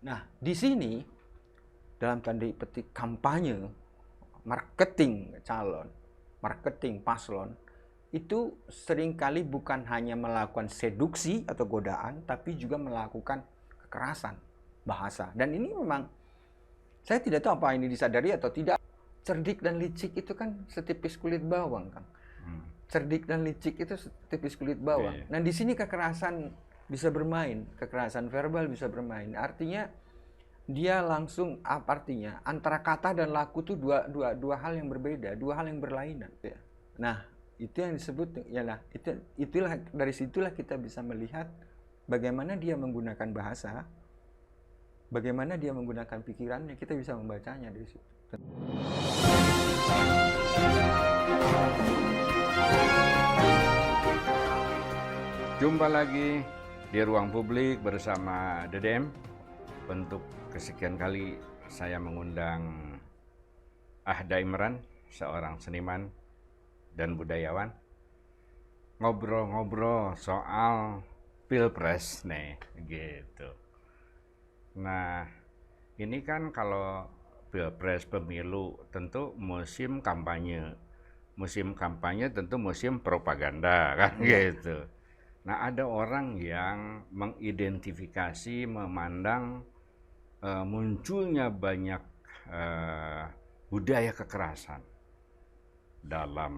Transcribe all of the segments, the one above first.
Nah, di sini dalam tanda petik kampanye, marketing calon, marketing paslon, itu seringkali bukan hanya melakukan seduksi atau godaan, tapi juga melakukan kekerasan bahasa. Dan ini memang, saya tidak tahu apa ini disadari atau tidak. Cerdik dan licik itu kan setipis kulit bawang, Kang. Cerdik dan licik itu setipis kulit bawang. Nah, di sini kekerasan bisa bermain, kekerasan verbal bisa bermain. Artinya dia langsung, apa artinya? Antara kata dan laku itu dua hal yang berbeda, dua hal yang berlainan. Nah, itu yang disebut, ya lah, itulah dari situlah kita bisa melihat bagaimana dia menggunakan bahasa, bagaimana dia menggunakan pikirannya, kita bisa membacanya dari situ. Jumpa lagi di Ruang Publik bersama Dedem. Untuk kesekian kali saya mengundang Ahda Imran, seorang seniman dan budayawan, ngobrol-ngobrol soal Pilpres nih, gitu. Nah, ini kan kalau Pilpres, pemilu, tentu musim kampanye. Musim kampanye tentu musim propaganda, kan gitu. Nah, ada orang yang mengidentifikasi, memandang munculnya banyak budaya kekerasan dalam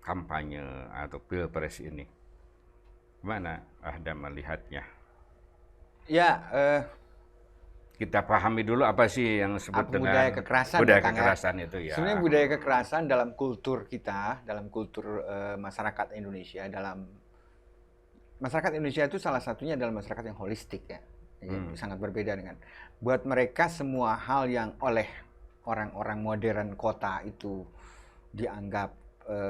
kampanye atau Pilpres ini. Gimana Ahda melihatnya? Ya, Kita pahami dulu apa sih yang disebut dengan budaya kekerasan, budaya ya, Kang, kekerasan itu ya. Sebenarnya budaya kekerasan dalam kultur kita, dalam kultur masyarakat Indonesia, dalam masyarakat Indonesia itu salah satunya adalah masyarakat yang holistik, ya. Sangat berbeda dengan buat mereka semua hal yang oleh orang-orang modern kota itu dianggap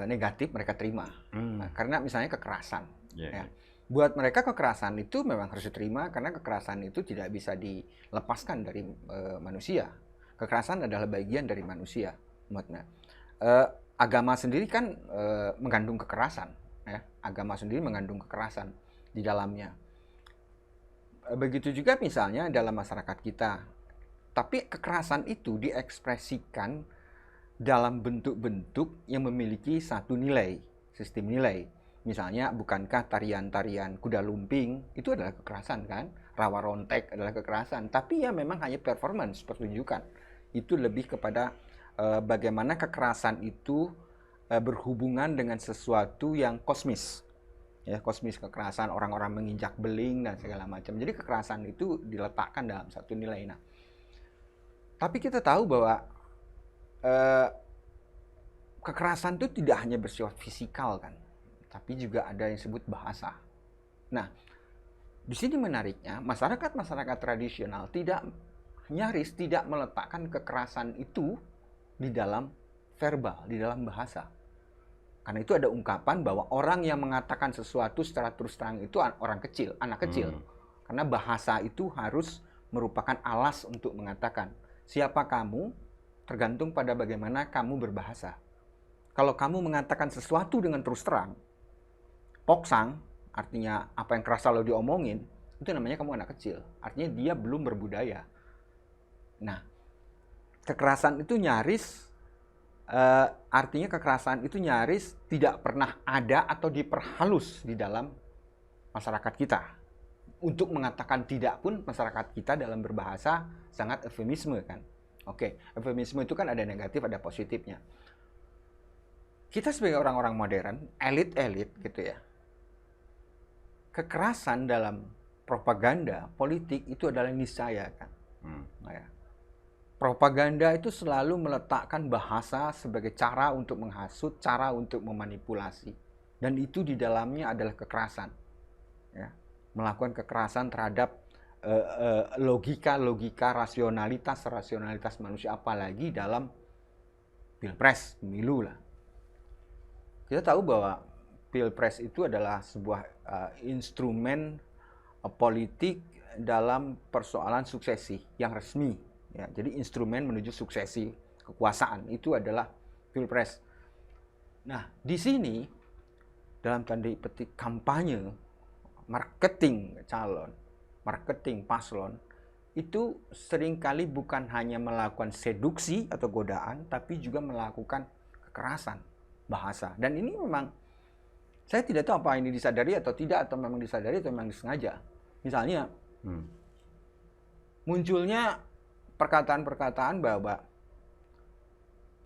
negatif, mereka terima. Nah, karena misalnya kekerasan, ya. Buat mereka kekerasan itu memang harus diterima karena kekerasan itu tidak bisa dilepaskan dari manusia. Kekerasan adalah bagian dari manusia. Agama sendiri kan mengandung kekerasan, ya. Agama sendiri mengandung kekerasan di dalamnya. Begitu juga misalnya dalam masyarakat kita. Tapi kekerasan itu diekspresikan dalam bentuk-bentuk yang memiliki satu nilai, sistem nilai. Misalnya, bukankah tarian-tarian kuda lumping itu adalah kekerasan, kan? Rawa rontek adalah kekerasan. Tapi ya memang hanya performance, pertunjukan. Itu lebih kepada bagaimana kekerasan itu berhubungan dengan sesuatu yang kosmis. Ya, kosmis kekerasan, orang-orang menginjak beling dan segala macam. Jadi kekerasan itu diletakkan dalam satu nilai. Nah, tapi kita tahu bahwa kekerasan itu tidak hanya bersifat fisikal, kan? Tapi juga ada yang disebut bahasa. Nah, di sini menariknya, masyarakat tradisional nyaris tidak meletakkan kekerasan itu di dalam verbal, di dalam bahasa. Karena itu ada ungkapan bahwa orang yang mengatakan sesuatu secara terus terang itu orang kecil, anak kecil. Karena bahasa itu harus merupakan alas untuk mengatakan siapa kamu tergantung pada bagaimana kamu berbahasa. Kalau kamu mengatakan sesuatu dengan terus terang, poksang, artinya apa yang keras selalu diomongin, itu namanya kamu anak kecil. Artinya dia belum berbudaya. Nah, kekerasan itu nyaris, artinya kekerasan itu nyaris tidak pernah ada atau diperhalus di dalam masyarakat kita. Untuk mengatakan tidak pun masyarakat kita dalam berbahasa sangat eufemisme, kan. Oke, eufemisme itu kan ada negatif, ada positifnya. Kita sebagai orang-orang modern, elit-elit gitu ya, kekerasan dalam propaganda politik itu adalah niscaya, kan. Nah, ya. Propaganda itu selalu meletakkan bahasa sebagai cara untuk menghasut, cara untuk memanipulasi, dan itu di dalamnya adalah kekerasan, ya. Melakukan kekerasan terhadap logika rasionalitas manusia, apalagi dalam pilpres, pemilu lah. Kita tahu bahwa pilpres itu adalah sebuah instrumen politik dalam persoalan suksesi yang resmi, ya. Jadi instrumen menuju suksesi kekuasaan itu adalah pilpres. Nah, di sini dalam tanda petik kampanye, marketing calon, marketing paslon, itu seringkali bukan hanya melakukan seduksi atau godaan, tapi juga melakukan kekerasan bahasa. Dan ini memang, saya tidak tahu apa ini disadari atau tidak, atau memang disadari atau memang disengaja. Misalnya, munculnya perkataan-perkataan bahwa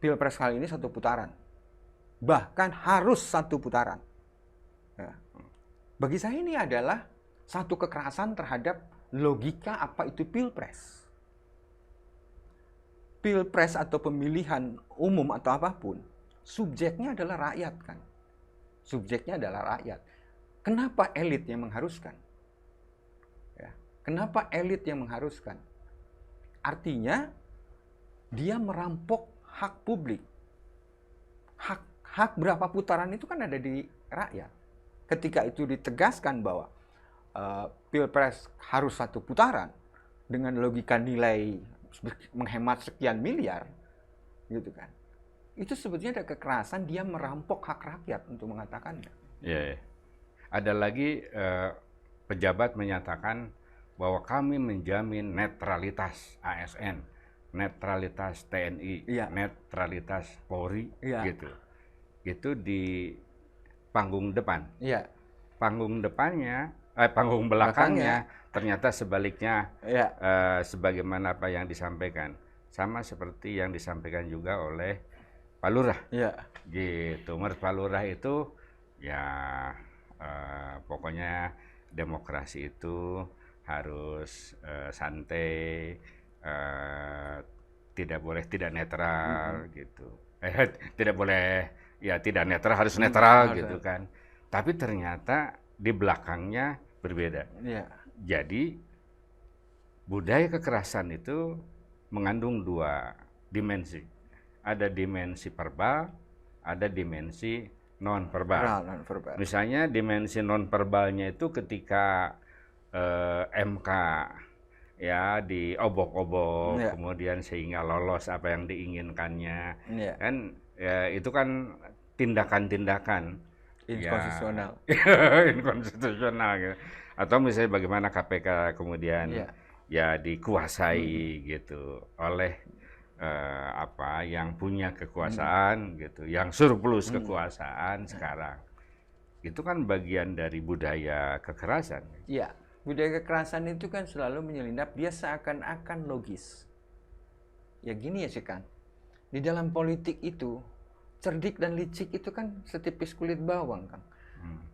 Pilpres kali ini 1 putaran. Bahkan harus 1 putaran. Ya. Bagi saya ini adalah satu kekerasan terhadap logika apa itu Pilpres. Pilpres atau pemilihan umum atau apapun, subjeknya adalah rakyat kan. Subjeknya adalah rakyat. Kenapa elit yang mengharuskan? Ya. Kenapa elit yang mengharuskan? Artinya dia merampok hak publik. Hak berapa putaran itu kan ada di rakyat. Ketika itu ditegaskan bahwa Pilpres harus 1 putaran dengan logika nilai menghemat sekian miliar, gitu kan? Itu sebetulnya ada kekerasan, dia merampok hak rakyat untuk mengatakannya. Ya. Ada lagi pejabat menyatakan bahwa kami menjamin netralitas ASN, netralitas TNI, netralitas Polri, gitu. Itu di panggung depan. Iya. Panggung depannya, panggung belakangnya ternyata sebaliknya, sebagaimana apa yang disampaikan, sama seperti yang disampaikan juga oleh Pak Lurah. Iya. Gitu. Menurut Pak Lurah itu ya pokoknya demokrasi itu harus santai, tidak boleh tidak netral gitu. Tidak boleh ya tidak netral, harus netral gitu kan. Tapi ternyata di belakangnya berbeda. Iya. Jadi budaya kekerasan itu mengandung 2 dimensi. Ada dimensi verbal, ada dimensi non verbal. Misalnya dimensi non verbalnya itu ketika MK ya diobok-obok, kemudian sehingga lolos apa yang diinginkannya, kan ya, itu kan tindakan-tindakan inkonstitusional, inkonstitusional gitu. Atau misalnya bagaimana KPK kemudian ya dikuasai gitu oleh apa yang punya kekuasaan gitu, yang surplus kekuasaan sekarang. Itu kan bagian dari budaya kekerasan. Iya, budaya kekerasan itu kan selalu menyelinap, dia seakan-akan logis. Ya gini ya sih kan, di dalam politik itu cerdik dan licik itu kan setipis kulit bawang, Kang.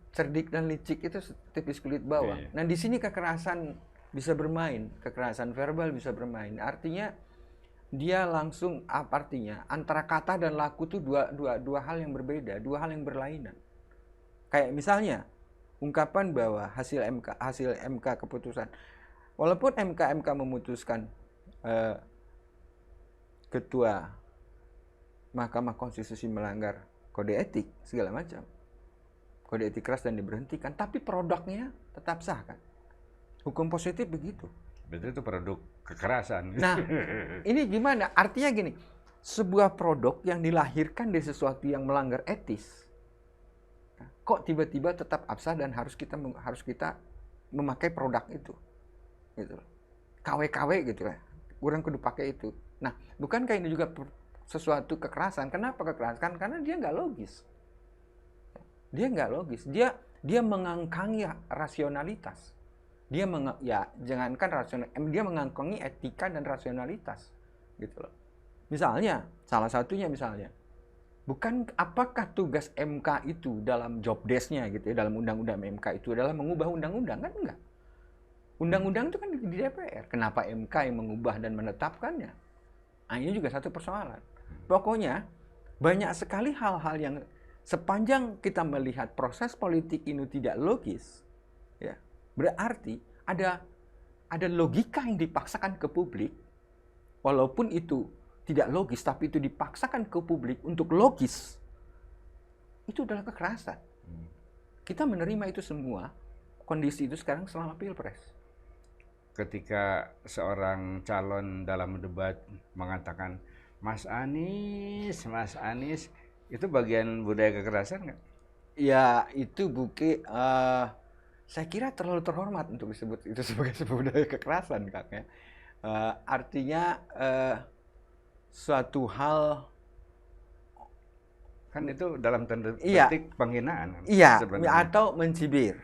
Cerdik dan licik itu setipis kulit bawang. Nah, di sini kekerasan bisa bermain, kekerasan verbal bisa bermain. Artinya dia langsung artinya antara kata dan laku itu dua hal yang berbeda, 2 hal yang berlainan. Kayak misalnya ungkapan bahwa hasil MK keputusan, walaupun MK memutuskan ketua Mahkamah Konstitusi melanggar kode etik segala macam, kode etik keras dan diberhentikan, tapi produknya tetap sah kan? Hukum positif begitu. Betul, itu produk kekerasan. Nah, ini gimana? Artinya gini, sebuah produk yang dilahirkan dari sesuatu yang melanggar etis, kok tiba-tiba tetap absah dan harus kita memakai produk itu, gitu. KW-KW gitu lah, kurang kudu pakai itu. Nah, bukankah ini juga sesuatu kekerasan? Kenapa kekerasan? Karena dia nggak logis. Dia nggak logis. Dia mengangkangi rasionalitas. Dia jangankan rasional, dia mengangkangi etika dan rasionalitas, gitu loh. Misalnya, salah satunya misalnya, apakah tugas MK itu dalam job desk-nya gitu ya, dalam undang-undang MK itu adalah mengubah undang-undang? Kan enggak. Undang-undang itu kan di DPR. Kenapa MK yang mengubah dan menetapkannya? Nah, ini juga satu persoalan. Pokoknya banyak sekali hal-hal yang sepanjang kita melihat proses politik ini tidak logis, ya, berarti ada logika yang dipaksakan ke publik, walaupun itu tidak logis, tapi itu dipaksakan ke publik untuk logis. Itu adalah kekerasan. Kita menerima itu semua, kondisi itu sekarang selama Pilpres. Ketika seorang calon dalam debat mengatakan, Mas Anies, itu bagian budaya kekerasan nggak? Ya, itu Saya kira terlalu terhormat untuk disebut itu sebagai sebuah budaya kekerasan, Kak, ya. Artinya suatu hal, kan itu dalam tanda iya, petik penghinaan kan, iya, sebenarnya. atau mencibir,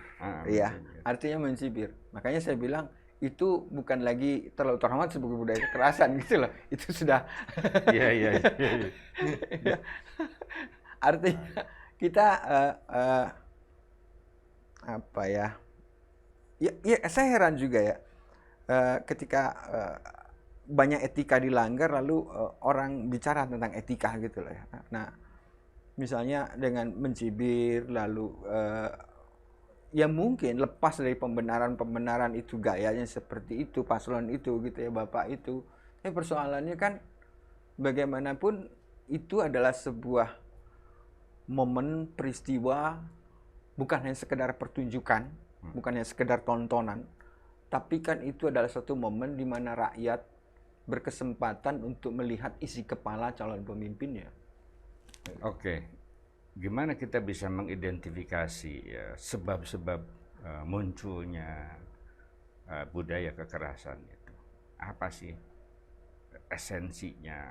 ya, Mencibir. artinya mencibir. Makanya saya bilang itu bukan lagi terlalu terhormat sebagai budaya kekerasan gitu loh. Itu sudah Iya, iya, iya. ya, artinya kita apa ya? Ya, saya heran juga ya ketika banyak etika dilanggar lalu orang bicara tentang etika gitu loh ya. Nah, misalnya dengan mencibir lalu ya mungkin lepas dari pembenaran itu gayanya seperti itu, paslon itu gitu ya, bapak itu. Tapi persoalannya kan bagaimanapun itu adalah sebuah momen peristiwa, bukan hanya sekedar pertunjukan, bukan hanya sekedar tontonan, tapi kan itu adalah satu momen di mana rakyat berkesempatan untuk melihat isi kepala calon pemimpinnya. Oke, gimana kita bisa mengidentifikasi ya, sebab-sebab munculnya budaya kekerasan itu? Apa sih esensinya,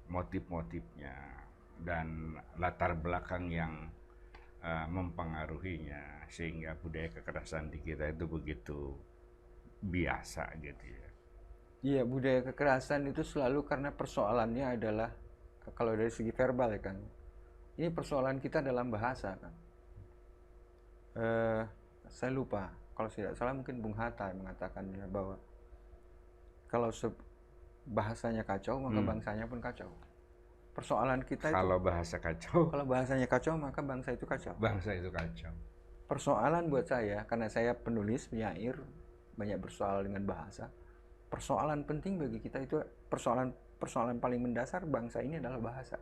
motif-motifnya, dan latar belakang yang mempengaruhinya sehingga budaya kekerasan di kita itu begitu biasa gitu ya? Iya, budaya kekerasan itu selalu karena persoalannya adalah kalau dari segi verbal ya kan. Ini persoalan kita dalam bahasa kan. Saya lupa, kalau tidak salah mungkin Bung Hatta yang mengatakannya bahwa kalau bahasanya kacau maka bangsanya pun kacau. Persoalan kita itu Kalau bahasa kacau, kalau bahasanya kacau maka bangsa itu kacau. bangsa itu kacau. Persoalan buat saya, karena saya penulis, penyair, banyak bersoal dengan bahasa. Persoalan penting bagi kita itu persoalan paling mendasar bangsa ini adalah bahasa.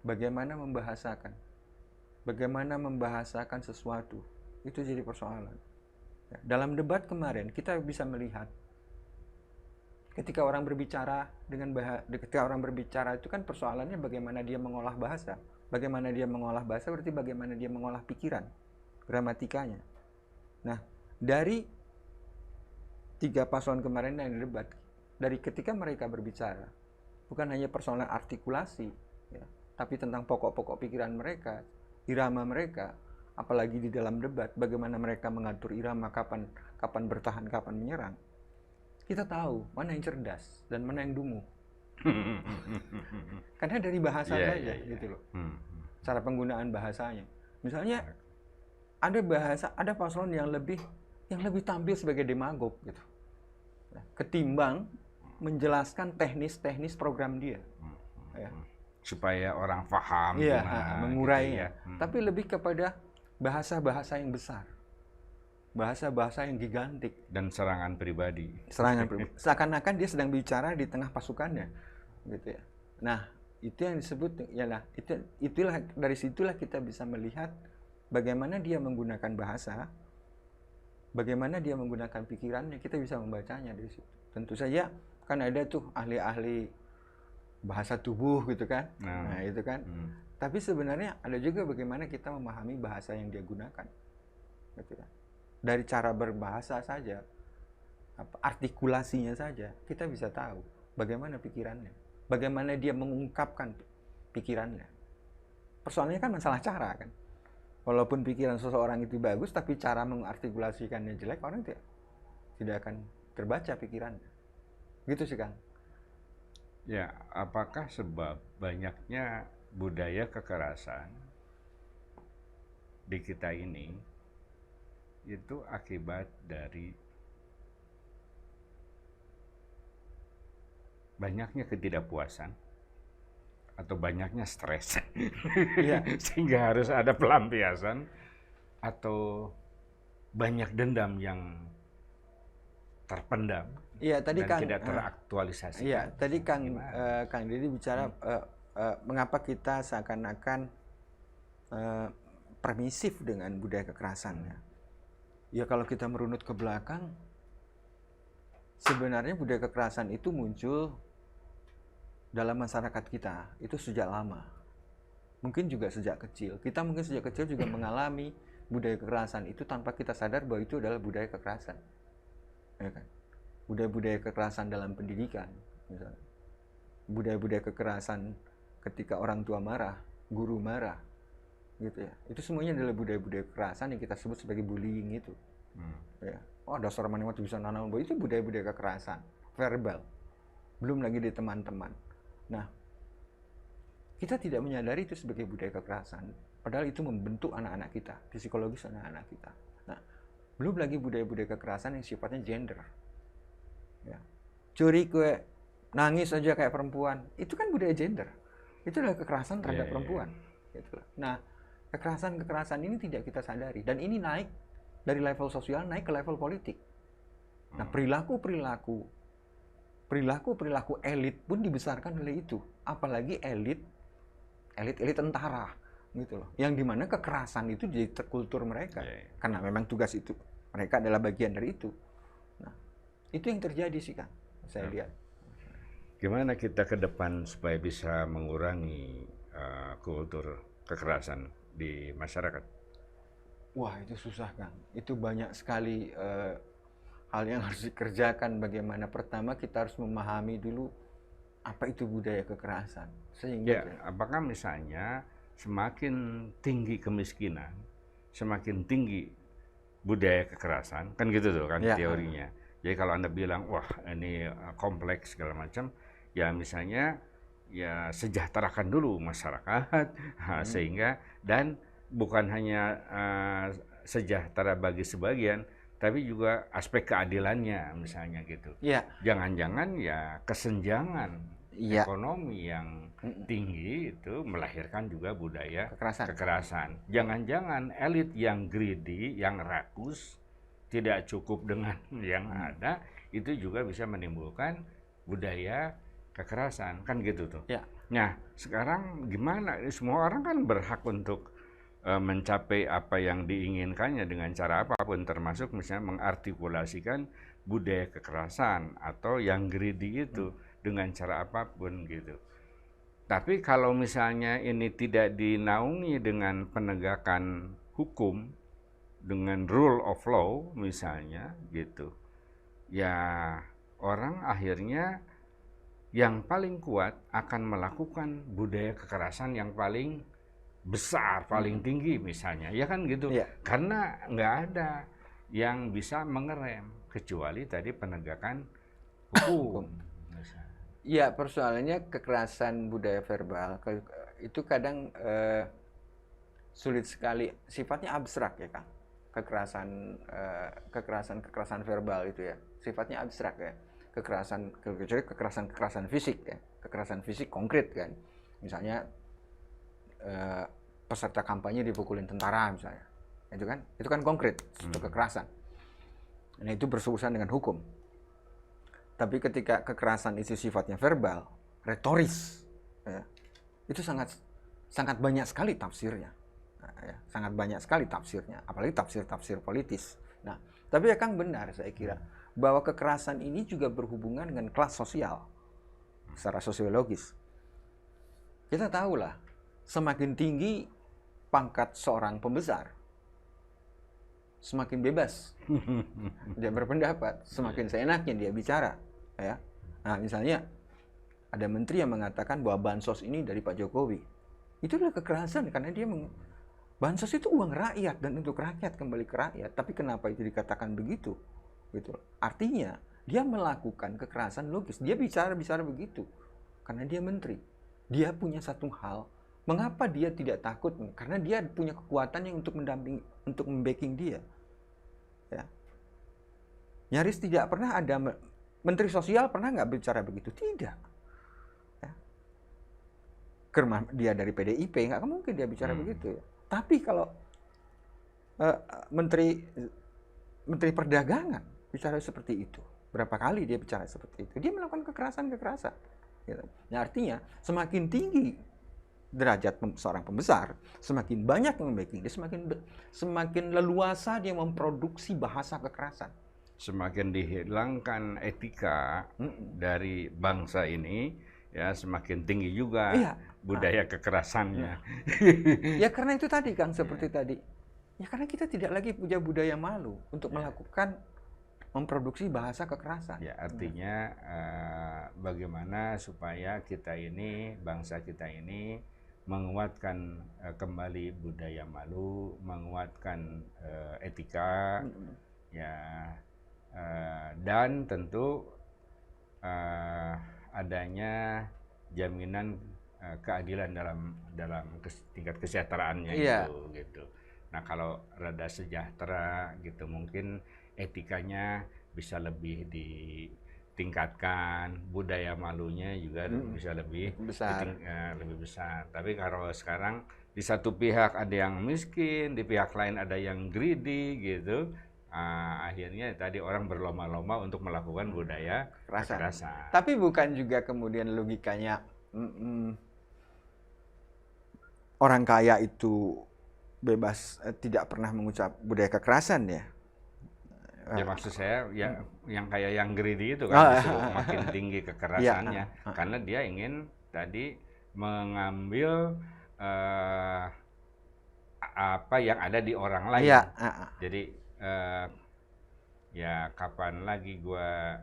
Bagaimana membahasakan? Bagaimana membahasakan sesuatu? Itu jadi persoalan. Dalam debat kemarin kita bisa melihat ketika orang berbicara ketika orang berbicara itu kan persoalannya bagaimana dia mengolah bahasa. Bagaimana dia mengolah bahasa berarti bagaimana dia mengolah pikiran, gramatikanya. Nah, dari 3 paslon kemarin yang debat, dari ketika mereka berbicara, bukan hanya persoalan artikulasi, ya, tapi tentang pokok-pokok pikiran mereka, irama mereka, apalagi di dalam debat, bagaimana mereka mengatur irama, kapan bertahan, kapan menyerang. Kita tahu mana yang cerdas dan mana yang dungu. Karena dari bahasa saja, gitu loh. Cara penggunaan bahasanya. Misalnya ada paslon yang lebih tampil sebagai demagog gitu. Ketimbang menjelaskan teknis program dia. Ya. Supaya orang paham, mengurai gitu ya. Tapi lebih kepada bahasa-bahasa yang besar. Bahasa-bahasa yang gigantik Dan serangan pribadi. Seakan-akan dia sedang bicara di tengah pasukannya, gitu ya. Nah, itu yang disebut itulah dari situlah kita bisa melihat bagaimana dia menggunakan bahasa, bagaimana dia menggunakan pikirannya, kita bisa membacanya dari situ. Tentu saja kan ada tuh ahli-ahli bahasa tubuh gitu kan. Nah, itu kan. Tapi sebenarnya ada juga bagaimana kita memahami bahasa yang dia gunakan. Gitu kan. Dari cara berbahasa saja, artikulasinya saja, kita bisa tahu bagaimana pikirannya, bagaimana dia mengungkapkan pikirannya. Persoalannya kan masalah cara kan. Walaupun pikiran seseorang itu bagus, tapi cara mengartikulasikannya jelek, orang tidak akan terbaca pikirannya. Gitu sih, Kang. Ya, apakah sebab banyaknya budaya kekerasan di kita ini itu akibat dari banyaknya ketidakpuasan atau banyaknya stres, sehingga harus ada pelampiasan, atau banyak dendam yang terpendam tadi dan tidak teraktualisasi? Iya, tadi Kang Didi bicara mengapa kita seakan-akan permisif dengan budaya kekerasan. Ya kalau kita merunut ke belakang, sebenarnya budaya kekerasan itu muncul dalam masyarakat kita itu sejak lama. Mungkin juga sejak kecil. Kita mungkin sejak kecil juga mengalami budaya kekerasan itu tanpa kita sadar bahwa itu adalah budaya kekerasan, ya kan? Budaya-budaya kekerasan dalam pendidikan, misalnya budaya-budaya kekerasan ketika orang tua marah, guru marah, gitu ya. Itu semuanya adalah budaya-budaya kekerasan yang kita sebut sebagai bullying itu. Ya. Oh, dasar mana waktu bisa nanam, itu budaya-budaya kekerasan verbal. Belum lagi di teman-teman. Nah, kita tidak menyadari itu sebagai budaya kekerasan. Padahal itu membentuk anak-anak kita, psikologis anak-anak kita. Nah, belum lagi budaya-budaya kekerasan yang sifatnya gender. Ya. Curi kue, nangis aja kayak perempuan, itu kan budaya gender. Itu adalah kekerasan terhadap perempuan. Gitu. Nah, kekerasan-kekerasan ini tidak kita sadari. Dan ini naik dari level sosial, naik ke level politik. Nah, perilaku elit pun dibesarkan oleh itu. Apalagi elit tentara, gitu loh. Yang dimana kekerasan itu jadi kultur mereka. Karena memang tugas itu. Mereka adalah bagian dari itu. Nah, itu yang terjadi sih, Kang. Saya lihat. Gimana kita ke depan supaya bisa mengurangi kultur kekerasan di masyarakat? Wah, itu susah, Kang. Itu banyak sekali hal yang harus dikerjakan. Bagaimana pertama kita harus memahami dulu apa itu budaya kekerasan. Sehingga apakah misalnya semakin tinggi kemiskinan, semakin tinggi budaya kekerasan, kan gitu tuh kan teorinya. Jadi kalau Anda bilang, wah ini kompleks segala macam, ya misalnya ya sejahterakan dulu masyarakat, sehingga dan bukan hanya sejahtera bagi sebagian, tapi juga aspek keadilannya misalnya gitu. Jangan-jangan ya kesenjangan ekonomi yang tinggi itu melahirkan juga budaya kekerasan. Jangan-jangan elit yang greedy, yang rakus, tidak cukup dengan yang ada, itu juga bisa menimbulkan budaya kekerasan, kan gitu tuh. Nah, sekarang gimana? Semua orang kan berhak untuk mencapai apa yang diinginkannya dengan cara apapun, termasuk misalnya mengartikulasikan budaya kekerasan atau yang greedy itu dengan cara apapun gitu. Tapi kalau misalnya ini tidak dinaungi dengan penegakan hukum, dengan rule of law misalnya gitu, ya orang akhirnya yang paling kuat akan melakukan budaya kekerasan yang paling besar, paling tinggi misalnya, ya kan gitu. Karena nggak ada yang bisa mengerem kecuali tadi penegakan hukum. Iya, persoalannya kekerasan budaya verbal itu kadang sulit sekali, sifatnya abstrak ya, Kang. Kekerasan verbal itu ya, sifatnya abstrak ya. Kekerasan fisik ya, kekerasan fisik konkret kan. Misalnya peserta kampanye dipukulin tentara misalnya, itu kan konkret, itu kekerasan. Nah, itu berurusan dengan hukum. Tapi ketika kekerasan itu sifatnya verbal, retoris, ya, itu sangat banyak sekali tafsirnya, sangat banyak sekali tafsirnya, apalagi tafsir politis. Nah, tapi ya Kang benar saya kira bahwa kekerasan ini juga berhubungan dengan kelas sosial, secara sosiologis. Kita tahulah, semakin tinggi pangkat seorang pembesar, semakin bebas dia berpendapat, semakin seenaknya dia bicara. Ya. Nah, misalnya ada menteri yang mengatakan bahwa bansos ini dari Pak Jokowi. Itu adalah kekerasan karena dia bansos itu uang rakyat dan untuk rakyat, kembali ke rakyat. Tapi kenapa itu dikatakan begitu? Gitu. Artinya dia melakukan kekerasan logis. Dia bicara begitu karena dia menteri. Dia punya satu hal. Mengapa dia tidak takut? Karena dia punya kekuatan yang untuk mendampingi, untuk membacking dia. Ya. Nyaris tidak pernah ada menteri sosial pernah nggak bicara begitu? Tidak. Ya. Dia dari PDIP, nggak mungkin dia bicara begitu. Ya. Tapi kalau menteri perdagangan bicara seperti itu, berapa kali dia bicara seperti itu? Dia melakukan kekerasan. Gitu. Nah, artinya semakin tinggi derajat seorang pembesar, semakin banyak yang membacking dia, semakin leluasa dia memproduksi bahasa kekerasan. Semakin dihilangkan etika dari bangsa ini, ya semakin tinggi juga budaya kekerasannya. Ya karena itu tadi Kang, seperti tadi Ya karena kita tidak lagi punya budaya malu untuk melakukan memproduksi bahasa kekerasan. Ya, artinya bagaimana supaya kita ini, bangsa kita ini menguatkan kembali budaya malu, menguatkan etika, ya, dan tentu adanya jaminan keadilan dalam tingkat kesejahteraannya gitu. Nah, kalau rada sejahtera gitu mungkin etikanya bisa lebih ditingkatkan, budaya malunya juga bisa lebih besar. Tapi kalau sekarang di satu pihak ada yang miskin, di pihak lain ada yang greedy gitu, akhirnya tadi orang berlomba-lomba untuk melakukan budaya kekerasan. Tapi bukan juga kemudian logikanya orang kaya itu bebas tidak pernah mengucap budaya kekerasan ya? Ya maksud saya ya yang kayak yang greedy itu kan justru makin tinggi kekerasannya karena dia ingin tadi mengambil apa yang ada di orang lain. Jadi ya kapan lagi gua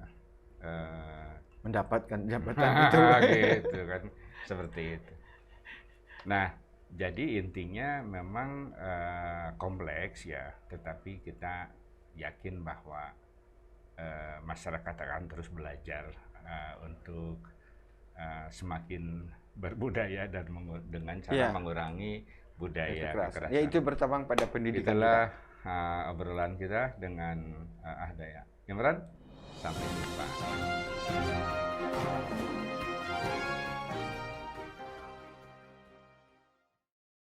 mendapatkan jabatan itu gitu kan, seperti itu. Nah, jadi intinya memang kompleks ya, tetapi kita yakin bahwa masyarakat akan terus belajar untuk semakin berbudaya dan dengan cara mengurangi budaya kekerasan. Ya itu bertabang pada pendidikan. Itulah obrolan kita dengan Ahdaya. Imran, sampai jumpa.